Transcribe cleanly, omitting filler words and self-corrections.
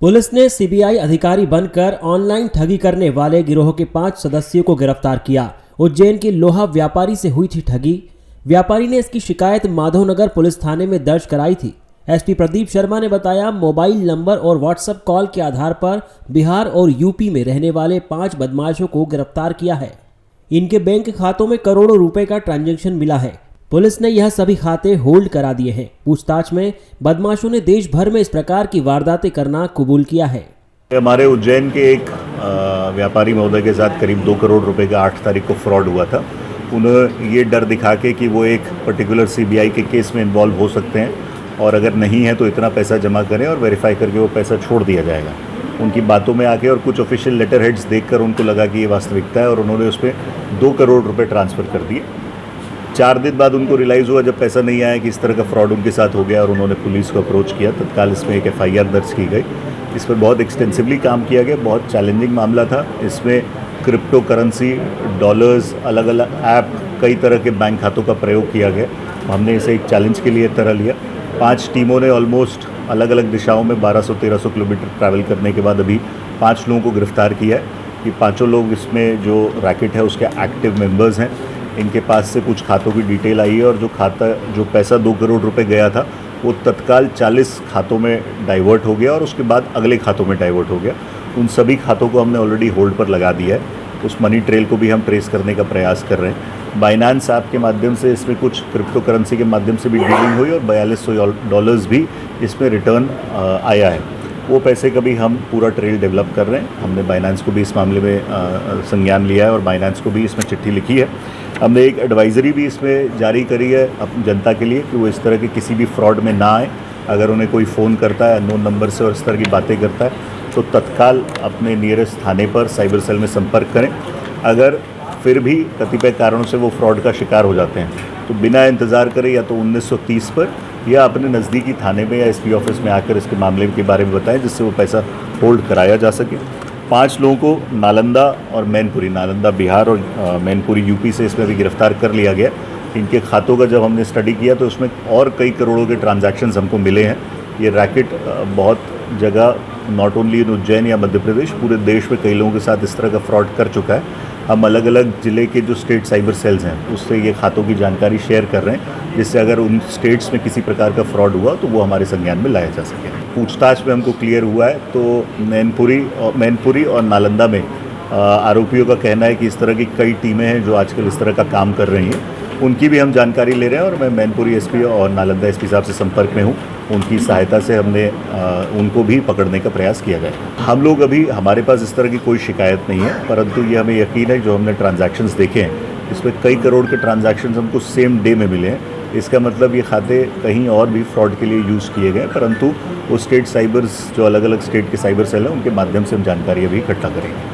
Police ने CBI अधिकारी बनकर ऑनलाइन ठगी करने वाले गिरोह के 5 सदस्यों को गिरफ्तार किया। उज्जैन के लोहा व्यापारी से हुई थी ठगी। व्यापारी ने इसकी शिकायत माधवनगर पुलिस थाने में दर्ज कराई थी। एसपी प्रदीप शर्मा ने बताया, मोबाइल नंबर और व्हाट्सएप कॉल के आधार पर बिहार और यूपी में रहने वाले 5 बदमाशों को गिरफ्तार किया है। इनके बैंक खातों में करोड़ों रुपए का ट्रांजैक्शन मिला है। पुलिस ने यह सभी खाते होल्ड करा दिए हैं। पूछताछ में बदमाशों ने देश भर में इस प्रकार की वारदातें करना कबूल किया है। हमारे उज्जैन के एक व्यापारी महोदय के साथ करीब 2 करोड़ रुपए का 8 तारीख को फ्रॉड हुआ था। उन्हें ये डर दिखा के कि वो एक पर्टिकुलर सीबीआई के केस में इन्वॉल्व हो सकते हैं और अगर नहीं है तो इतना पैसा जमा करें और वेरीफाई करके वो पैसा छोड़ दिया जाएगा। उनकी बातों में आके और कुछ ऑफिशियल लेटर हेड्स देखकर उनको लगा कि ये वास्तविकता है और उन्होंने उस पर 2 करोड़ रुपए ट्रांसफ़र कर दिए। 4 दिन बाद उनको रियलाइज़ हुआ जब पैसा नहीं आया कि इस तरह का फ्रॉड उनके साथ हो गया और उन्होंने पुलिस को अप्रोच किया। तत्काल इसमें एक एफआईआर दर्ज की गई। इस पर बहुत एक्सटेंसिवली काम किया गया। बहुत चैलेंजिंग मामला था। इसमें क्रिप्टो करेंसी, डॉलर्स, अलग अलग ऐप, कई तरह के बैंक खातों का प्रयोग किया गया। हमने इसे एक चैलेंज के लिए तरह लिया। 5 टीमों ने ऑलमोस्ट अलग अलग दिशाओं में 1200-1300 किलोमीटर ट्रैवल करने के बाद अभी 5 लोगों को गिरफ्तार किया है। ये 5 लोग इसमें जो रैकेट है उसके एक्टिव मेंबर्स हैं। इनके पास से कुछ खातों की डिटेल आई है और जो पैसा 2 करोड़ रुपए गया था वो तत्काल 40 खातों में डाइवर्ट हो गया और उसके बाद अगले खातों में डाइवर्ट हो गया। उन सभी खातों को हमने ऑलरेडी होल्ड पर लगा दिया है। उस मनी ट्रेल को भी हम ट्रेस करने का प्रयास कर रहे हैं। बाइनेंस ऐप के माध्यम से इसमें कुछ क्रिप्टो करेंसी के माध्यम से भी डीलिंग हुई और $4200 भी इसमें रिटर्न आया है। वो पैसे का भी हम पूरा ट्रेल डेवलप कर रहे हैं। हमने बाइनेंस को भी इस मामले में संज्ञान लिया है और बाइनेंस को भी इसमें चिट्ठी लिखी है। हमने एक एडवाइज़री भी इसमें जारी करी है अपनी जनता के लिए कि वो इस तरह के किसी भी फ्रॉड में ना आए। अगर उन्हें कोई फ़ोन करता है अननोन नंबर से और इस तरह की बातें करता है तो तत्काल अपने नियरेस्ट थाने पर साइबर सेल में संपर्क करें। अगर फिर भी कतिपय कारणों से वो फ्रॉड का शिकार हो जाते हैं तो बिना इंतज़ार करे या तो 1930 पर या अपने नज़दीकी थाने में या एसपी ऑफिस में आकर इसके मामले के बारे में बताएं जिससे वो पैसा होल्ड कराया जा सके। 5 लोगों को नालंदा और मैनपुरी, नालंदा बिहार और मैनपुरी यूपी से इसमें भी गिरफ्तार कर लिया गया। इनके खातों का जब हमने स्टडी किया तो उसमें और कई करोड़ों के ट्रांजैक्शंस हमको मिले हैं। ये रैकेट बहुत जगह, नॉट ओनली इन उज्जैन या मध्य प्रदेश, पूरे देश में कई लोगों के साथ इस तरह का फ्रॉड कर चुका है। हम अलग अलग ज़िले के जो स्टेट साइबर सेल्स हैं उससे ये खातों की जानकारी शेयर कर रहे हैं जिससे अगर उन स्टेट्स में किसी प्रकार का फ्रॉड हुआ तो वो हमारे संज्ञान में लाया जा सके। पूछताछ में हमको क्लियर हुआ है तो मैनपुरी और नालंदा में आरोपियों का कहना है कि इस तरह की कई टीमें हैं जो आजकल इस तरह का काम कर रही हैं। उनकी भी हम जानकारी ले रहे हैं और मैं मैनपुरी एसपी और नालंदा एसपी साहब से संपर्क में हूँ। उनकी सहायता से हमने उनको भी पकड़ने का प्रयास किया गया। हम लोग अभी, हमारे पास इस तरह की कोई शिकायत नहीं है, परंतु ये हमें यकीन है जो हमने ट्रांजैक्शंस देखे हैं इसमें कई करोड़ के ट्रांजैक्शंस हमको सेम डे में मिले हैं। इसका मतलब ये खाते कहीं और भी फ्रॉड के लिए यूज़ किए गए, परंतु वो स्टेट साइबर्स, जो अलग अलग स्टेट के साइबर सेल हैं, उनके माध्यम से हम जानकारी अभी इकट्ठा करेंगे।